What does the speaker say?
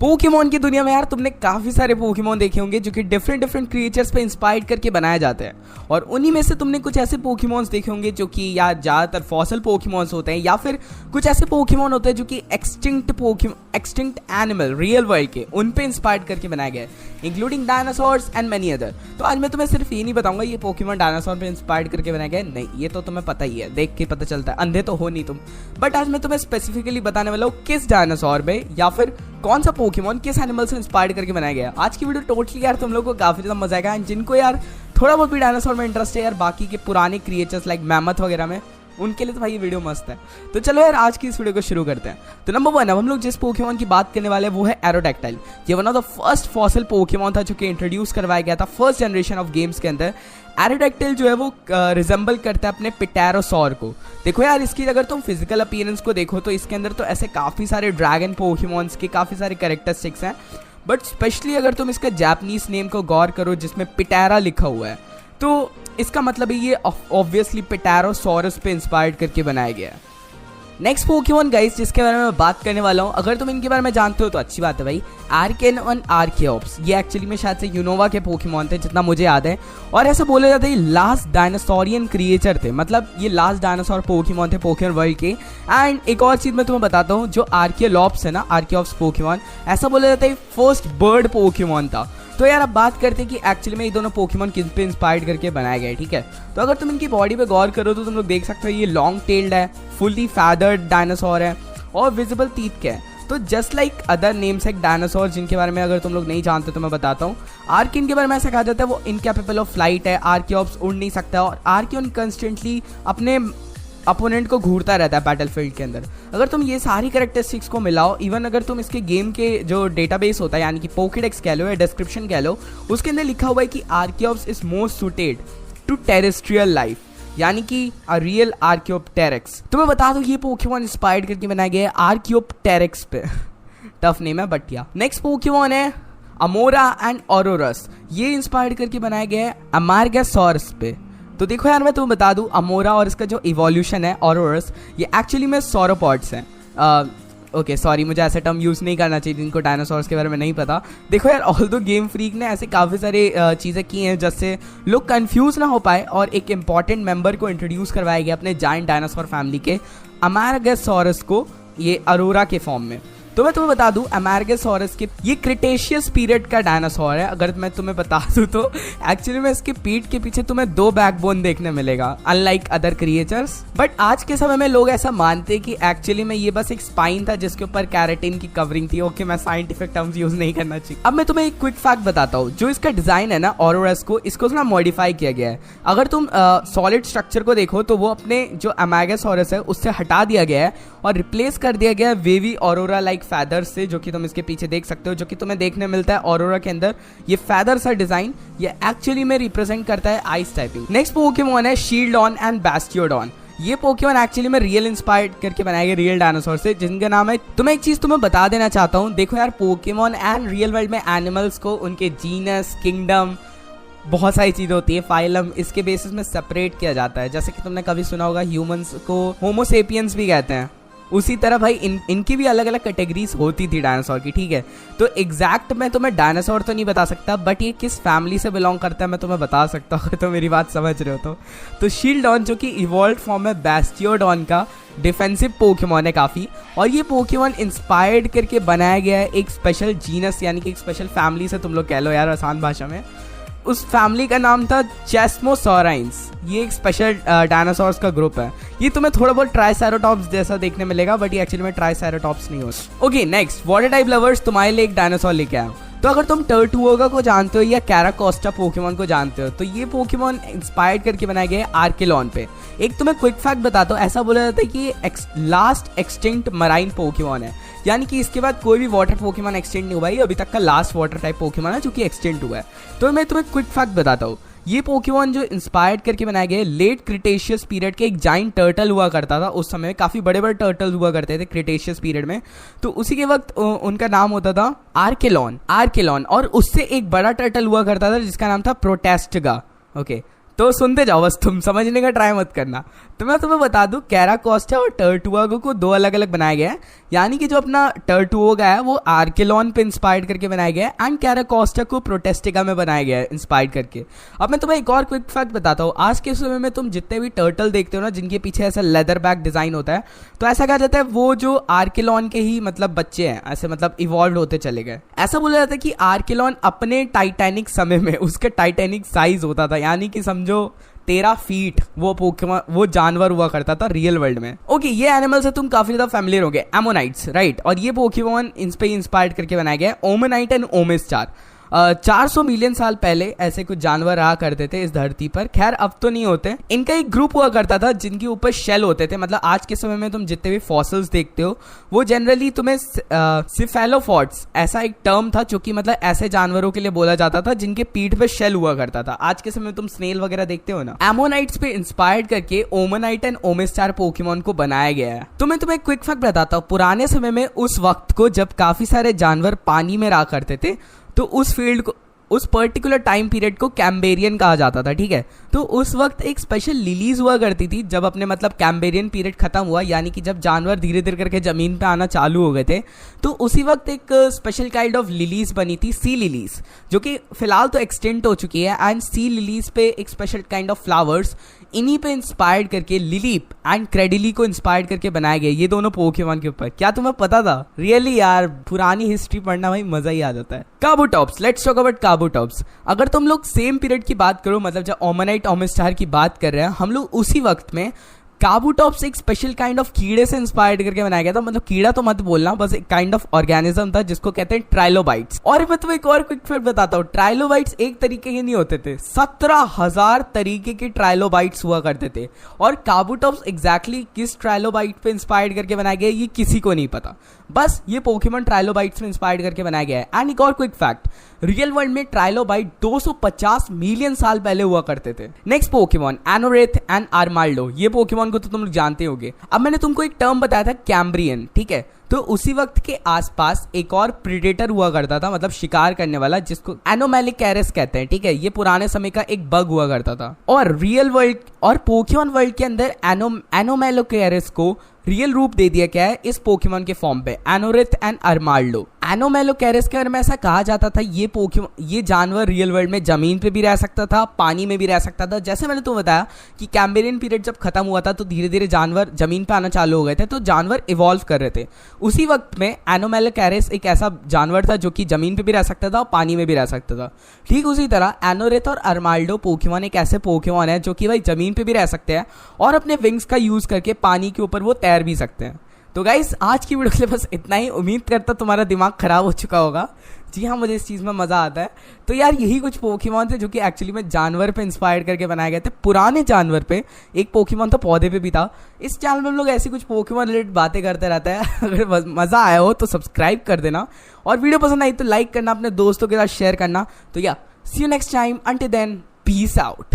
Pokemon की दुनिया में यार तुमने काफ़ी सारे पोकेमॉन देखे होंगे जो कि डिफरेंट डिफरेंट क्रिएचर्स पे इंस्पायर करके बनाए जाते हैं। और उन्हीं में से तुमने कुछ ऐसे पोकेमॉन्स देखे होंगे जो कि यार ज़्यादातर फॉसल पोकेमॉन्स होते हैं या फिर कुछ ऐसे पोकेमॉन होते हैं जो कि एक्सटिंक्ट एनिमल रियल वर्ल्ड के उन पे इंस्पायर करके बनाए गए, including dinosaurs and many other. तो आज मैं तुम्हें सिर्फ ये नहीं बताऊंगा ये पोकेमॉन डायनासोर पे इंस्पायर करके बनाए गए, नहीं, ये तो तुम्हें पता ही है, देख के पता चलता है, अंधे तो हो नहीं तुम। बट आज मैं तुम्हें स्पेसिफिकली बताने वाला हूँ किस डायनासोर पे या फिर कौन सा पोकेमॉन किस एनिमल से इंस्पायर करके बनाया गया। आज की वीडियो टोटली यार तुम लोगों को काफी ज्यादा मजा आएगा। एंड जिनको यार थोड़ा बहुत भी डायनासोर में इंटरेस्ट है यार, बाकी के पुराने क्रिएचर्स लाइक मैमथ वगैरह में, उनके लिए तो भाई ये वीडियो मस्त है। तो चलो यार आज की इस वीडियो को शुरू करते हैं। तो नंबर 1 अब हम लोग जिस पोकेमॉन की बात करने वाले हैं वो है एरोडैक्टाइल। ये one of the first fossil Pokemon था जो कि इंट्रोड्यूस करवाया गया था फर्स्ट जनरेशन ऑफ गेम्स के अंदर। एरोडैक्टाइल जो है वो रिजेंबल करता है अपने पिटेरोसॉर को। देखो यार इसकी अगर तुम फिजिकल अपीयरेंस को देखो तो इसके अंदर तो ऐसे काफ़ी सारे ड्रैगन पोकेमॉन्स के काफ़ी सारे कैरेक्टरिस्टिक्स हैं, बट स्पेशली अगर तुम इसका जापानीज नेम को गौर करो जिसमें पिटेरा लिखा हुआ है तो इसका मतलब है ये ऑब्वियसली पिटेरोसॉरस पे इंस्पायर्ड करके बनाया गया है। नेक्स्ट पोकेमॉन गाइस जिसके बारे में मैं बात करने वाला हूँ, अगर तुम इनके बारे में जानते हो तो अच्छी बात है भाई, आर्केन और आर्कियोप्स। ये एक्चुअली में शायद से यूनोवा के पोकेमॉन थे जितना मुझे याद है, और ऐसा बोला जाता है ये लास्ट डायनासोरियन क्रिएचर थे, मतलब ये लास्ट डायनासोर पोकेमॉन थे पोकेमॉन वर्ल्ड के। एंड एक और चीज़ मैं तुम्हें बताता हूँ, जो आर्कियोलॉप्स है ना, आर्कियोप्स पोकेमॉन, ऐसा बोला जाता है फर्स्ट बर्ड पोकेमॉन था। तो यार अब बात करते हैं कि एक्चुअली में ये दोनों पोकेमॉन किस पे इंस्पायर्ड करके बनाए गए, ठीक है। तो अगर तुम इनकी बॉडी पे गौर करो तो तुम लोग देख सकते हो ये लॉन्ग टेल्ड है, फुल्ली फैदर्ड डायनासोर है और विजिबल टीथ के है। तो जस्ट लाइक अदर नेम्स एक डायनासोर जिनके बारे में अगर तुम लोग नहीं जानते तो मैं बताता हूँ। आर्किन के बारे में ऐसा कहा जाता है वो इनकैपेबल ऑफ फ्लाइट है, आर्कियोप्स उड़ नहीं सकता और आर्कियन कंस्टेंटली अपने अपोनेंट को घूरता रहता है बैटलफील्ड के अंदर। अगर तुम ये सारी कैरेक्टरिस्टिक्स को मिलाओ, इवन अगर तुम इसके गेम के जो डेटाबेस होता है यानी कि पोकेडेक्स कह लो या डिस्क्रिप्शन कह लो, उसके अंदर लिखा हुआ है कि archaeops is most suited to terrestrial life, यानी कि अ रियल आर्कियोप्टेरिक्स। तो मैं बता दूं ये पोकेमॉन इंस्पायर्ड करके बनाया गया है आर्कियोप्टेरिक्स पे। टफ नेम है बट या। नेक्स्ट पोकेमॉन है अमोरा एंड ओरोरस। ये इंस्पायर्ड करके बनाया गया है अमार्गेसॉरस पे। तो देखो यार मैं तुम्हें बता दूं अमोरा और इसका जो इवोल्यूशन है ओरोरस, ये एक्चुअली में सॉरोपॉड्स हैं। ओके सॉरी, मुझे ऐसा टर्म यूज़ नहीं करना चाहिए जिनको डायनासोर्स के बारे में नहीं पता। देखो यार ऑल्दो गेम फ्रीक ने ऐसे काफ़ी सारे चीज़ें की हैं जिससे लोग कंफ्यूज ना हो पाए और एक इंपॉर्टेंट मेंबर को इंट्रोड्यूस करवाया गया अपने जायंट डायनासोर फैमिली के, अमार्गेसॉरस को, ये अरोरा के फॉर्म में। तो मैं तुम्हें बता दूं अमार्गेसॉरस के ये क्रिटेशियस पीरियड का डायनासोर है। अगर मैं तुम्हें बता दूं तो एक्चुअली में इसके पीठ के पीछे तुम्हें 2 बैकबोन देखने मिलेगा अनलाइक अदर क्रिएचर्स। बट आज के समय में लोग ऐसा मानते हैं कि एक्चुअली में ये बस एक स्पाइन था जिसके ऊपर कैरेटिन की कवरिंग थी। ओके मैं साइंटिफिक टर्म्स यूज नहीं करना चाहिए। अब मैं तुम्हें एक क्विक फैक्ट बताता हूँ, जो इसका डिजाइन है ना ओरोरस को, इसको थोड़ा मॉडिफाई किया गया है। अगर तुम सॉलिड स्ट्रक्चर को देखो तो वो अपने जो अमार्गेसॉरस है उससे हटा दिया गया है और रिप्लेस कर दिया गया है वेवी ऑरोरा लाइक फैदर्स से, जो कि तुम इसके पीछे देख सकते हो, जो कि तुम्हें देखने मिलता है ऑरोरा के अंदर। ये फैदर सा डिजाइन ये एक्चुअली में रिप्रेजेंट करता है आइस टाइपिंग। नेक्स्ट पोकेमॉन है शील्डॉन एंड बास्टियोडॉन। ये पोकेमॉन एक्चुअली में रियल इंस्पायर्ड करके बनाए गए रियल डायनासोर से, जिनका नाम है, तुम्हें एक चीज तुम्हें बता देना चाहता हूँ। देखो यार पोकेमॉन एंड रियल वर्ल्ड में एनिमल्स को उनके जीनस, किंगडम, बहुत सारी चीज़ें होती है, फाइलम, इसके बेसिस में सेपरेट किया जाता है। जैसे कि तुमने कभी सुना होगा ह्यूमंस को होमोसेपियंस भी कहते हैं, उसी तरह भाई इनकी भी अलग अलग कैटेगरीज होती थी डायनासोर की, ठीक है। तो एग्जैक्ट मैं तुम्हें डायनासोर तो नहीं बता सकता, बट ये किस फैमिली से बिलोंग करता है मैं तुम्हें बता सकता हूँ, तो मेरी बात समझ रहे हो तो शील्डॉन जो कि इवॉल्व फॉर्म है बास्टियोडॉन का, डिफेंसिव पोकेमॉन है काफ़ी। और ये पोकेमॉन इंस्पायर्ड करके बनाया गया है एक स्पेशल जीनस यानी कि एक स्पेशल फैमिली से, तुम लोग कह लो यार आसान भाषा में। उस फैमिली का नाम था चेस्मोसॉराइंस। ये एक स्पेशल डायनासोर्स का ग्रुप है। ये तुम्हें थोड़ा बहुत ट्राइसेराटॉप्स जैसा देखने मिलेगा, बट ये एक्चुअली में ट्राइसेराटॉप्स नहीं होता। Okay next water type lovers, तुम्हारे लिए एक डायनासोर लेके आया हूं। तो अगर तुम टर्टुओगा को जानते हो या कैराकोस्टा पोकेमॉन को जानते हो तो ये पोकेमॉन इंस्पायर्ड करके बनाए गए आर्किलॉन पे। एक तुम्हें क्विक फैक्ट बताता हूँ, ऐसा बोला जाता है कि ये लास्ट एक्सटिंक्ट मराइन पोकेमॉन है, यानी कि इसके बाद कोई भी वाटर पोकेमॉन एक्सटेंड नहीं हुआ है, अभी तक का लास्ट वाटर टाइप पोकेमॉन है जो कि एक्सटेंड हुआ है। तो मैं तुम्हें क्विक फैक्ट बताता हूँ, ये पोकेमॉन जो इंस्पायर्ड करके बनाए गए लेट क्रिटेशियस पीरियड के एक जाइंट टर्टल हुआ करता था। उस समय काफ़ी बड़े बड़े टर्टल हुआ करते थे क्रिटेशियस पीरियड में, तो उसी के वक्त उनका नाम होता था आर्किलॉन। और उससे एक बड़ा टर्टल हुआ करता था जिसका नाम था प्रोटेस्टगा। ओके तो सुनते जाओ बस, तुम समझने का ट्राई मत करना। तो मैं तुम्हें बता दूं, कैराकोस्टा और टर्टुआगो को दो अलग अलग बनाया गया है। यानी कि जो अपना टर्टुआगो है वो आर्केलॉन पे इंस्पायर्ड करके बनाया गया है एंड कैराकोस्टा को प्रोटेस्टिका में बनाया गया है इंस्पायर्ड करके। अब मैं तुम्हें एक और क्विक फैक्ट बताता हूँ। आज के समय में तुम जितने भी टर्टल देखते हो ना, जिनके पीछे ऐसा लेदर बैक डिजाइन होता है, तो ऐसा कहा जाता है वो जो आर्केलॉन के ही मतलब बच्चे हैं, ऐसे मतलब इवॉल्व होते चले गए। ऐसा बोला जाता है कि आर्केलॉन अपने टाइटैनिक समय में उसका टाइटैनिक साइज होता था, यानी कि समझो 13 फीट वो जानवर हुआ करता था रियल वर्ल्ड में। ओके, ये एनिमल से तुम काफी ज्यादा फैमिलियर हो गए, एमोनाइट्स, राइट। और ये पोकेमॉन इन पे इंस्पायर्ड करके बनाया गया है, ओमोनाइट एंड ओमेस्टार। 400 मिलियन साल पहले ऐसे कुछ जानवर रहा करते थे इस धरती पर। खैर अब तो नहीं होते। इनका एक ग्रुप हुआ करता था जिनके ऊपर शेल होते थे। मतलब आज के समय में तुम जितने भी फॉसिल्स देखते हो वो जनरली तुम्हें सिफेलोफॉड्स ऐसा एक टर्म था जो कि मतलब ऐसे जानवरों के लिए बोला जाता था जिनके पीठ पे शेल हुआ करता था। आज के समय में तुम स्नेल वगैरह देखते हो ना। एमोनाइट्स पे इंस्पायर्ड करके ओमोनाइट एंड ओमेस्टार पोकेमॉन को बनाया गया है। तो मैं तुम्हें क्विक फैक्ट बताता हूँ। पुराने समय में उस वक्त को जब काफी सारे जानवर पानी में रहा करते थे, तो उस फील्ड को, उस पर्टिकुलर टाइम पीरियड को कैम्बेरियन कहा जाता था, ठीक है। तो उस वक्त एक स्पेशल लिलीज हुआ करती थी जब अपने मतलब कैम्बेरियन पीरियड खत्म हुआ, यानी कि जब जानवर धीरे धीरे करके जमीन पे आना चालू हो गए थे, तो उसी वक्त एक स्पेशल काइंड ऑफ लिलीज बनी थी, सी लिलीज, जो कि फिलहाल तो एक्सटेंट हो चुकी है। एंड सी लिलीज पे एक स्पेशल काइंड ऑफ फ्लावर्स इन्हीं पे इंस्पायर्ड करके लिलीप एंड क्रेडिली को इंस्पायर्ड करके बनाए गए, ये दोनों पोकेमॉन के ऊपर। क्या तुम्हें पता था? रियली यार, पुरानी हिस्ट्री पढ़ना भाई मजा ही आ जाता है। काबूटॉप्स, लेट्स टॉक अबाउट काबूटॉप्स। अगर तुम लोग सेम पीरियड की बात करो, मतलब जब ओमोनाइट ओमेस्टार की बात कर रहे हैं हम लोग, उसी वक्त में काबूटॉप्स एक स्पेशल काइंड ऑफ कीड़े से इंस्पायर्ड करके बनाया गया था। मतलब कीड़ा तो मत बोलना, बस एक काइंड ऑफ ऑर्गेनिज्म था जिसको कहते हैं ट्राइलोबाइट्स। और मैं तुम्हें एक और क्विक फैक्ट बताता हूँ। ट्राइलोबाइट्स एक तरीके के नहीं होते थे, 17,000 तरीके के ट्राइलोबाइट्स हुआ करते थे। और काबूटॉप्स एग्जैक्टली किस ट्राइलोबाइट पे इंस्पायर्ड करके बनाया गया ये किसी को नहीं पता, बस ये पोकेमॉन ट्राइलोबाइट्स में इंस्पायर्ड करके बनाया गया है। एंड एक और क्विक फैक्ट, रियल वर्ल्ड में ट्राइलोबाइट 250 मिलियन साल पहले हुआ करते थे। Next Pokemon Anorith and Armaldo. ये पोकेमॉन को तो तुम लोग जानते होगे। अब मैंने तुमको एक टर्म बताया था कैम्ब्रियन, ठीक है। तो उसी वक्त के आसपास एक और प्रीडेटर हुआ करता था, मतलब शिकार करने वाला, जिसको एनोमेलिकैरस कहते हैं, ठीक है। ये पुराने समय का एक बग हुआ करता था। और रियल वर्ल्ड और पोकेमॉन वर्ल्ड के अंदर एनोमेलिकैरस को रियल रूप दे दिया गया है इस पोकेमॉन के फॉर्म पे, एनोरेथ एंड आर्माल्डो। एनोमेलिकैरस के बारे में ऐसा कहा जाता था ये जानवर रियल वर्ल्ड में जमीन पे भी रह सकता था, पानी में भी रह सकता था। जैसे मैंने तुम्हें बताया कि कैम्बेरियन पीरियड जब खत्म हुआ था तो धीरे धीरे जानवर जमीन पे आना चालू हो गए थे, तो जानवर इवॉल्व कर रहे थे। उसी वक्त में एनोमेलिकैरस एक ऐसा जानवर था जो कि जमीन पे भी रह सकता था और पानी में भी रह सकता था। ठीक उसी तरह एनोरेथ और आर्माल्डो पोकेमॉन एक ऐसे पोकेमॉन है जो कि भाई जमीन पे भी रह सकते हैं और अपने विंग्स का यूज करके पानी के ऊपर वो तैर भी सकते हैं। तो गाइस, आज की वीडियो के लिए बस इतना ही। उम्मीद करता तुम्हारा दिमाग खराब हो चुका होगा। जी हाँ, मुझे इस चीज़ में मज़ा आता है। तो यार यही कुछ पोकेमॉन थे जो कि एक्चुअली में जानवर पे इंस्पायर्ड करके बनाए गए थे, पुराने जानवर पे। एक पोकेमॉन तो पौधे पे भी था। इस चैनल में हम लोग ऐसी कुछ पोकेमॉन रिलेटेड बातें करते रहते हैं। अगर मज़ा आया हो तो सब्सक्राइब कर देना, और वीडियो पसंद आई तो लाइक करना, अपने दोस्तों के साथ शेयर करना। तो या see you next time, until then peace out.